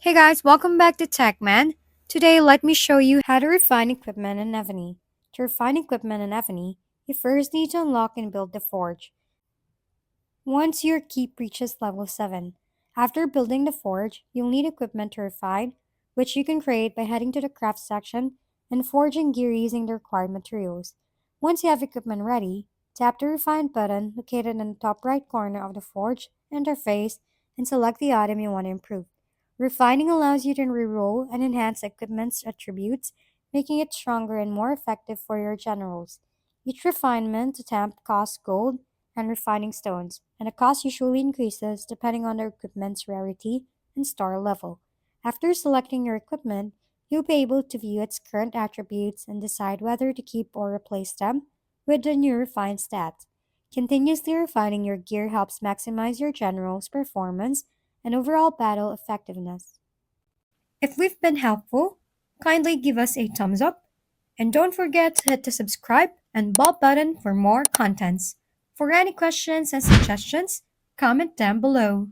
Hey guys, welcome back to TechMan. Today, let me show you how to refine equipment in Evony. To refine equipment in Evony, you first need to unlock and build the forge. Once your keep reaches level 7, after building the forge, you'll need equipment to refine, which you can create by heading to the craft section and forging gear using the required materials. Once you have equipment ready, tap the refine button located in the top right corner of the forge interface and select the item you want to improve. Refining allows you to reroll and enhance equipment's attributes, making it stronger and more effective for your generals. Each refinement attempt costs gold and refining stones, and the cost usually increases depending on the equipment's rarity and star level. After selecting your equipment, you'll be able to view its current attributes and decide whether to keep or replace them with the new refined stats. Continuously refining your gear helps maximize your general's performance and overall battle effectiveness. If we've been helpful, kindly give us a thumbs up and don't forget to hit the subscribe and bell button for more contents. For any questions and suggestions, comment down below.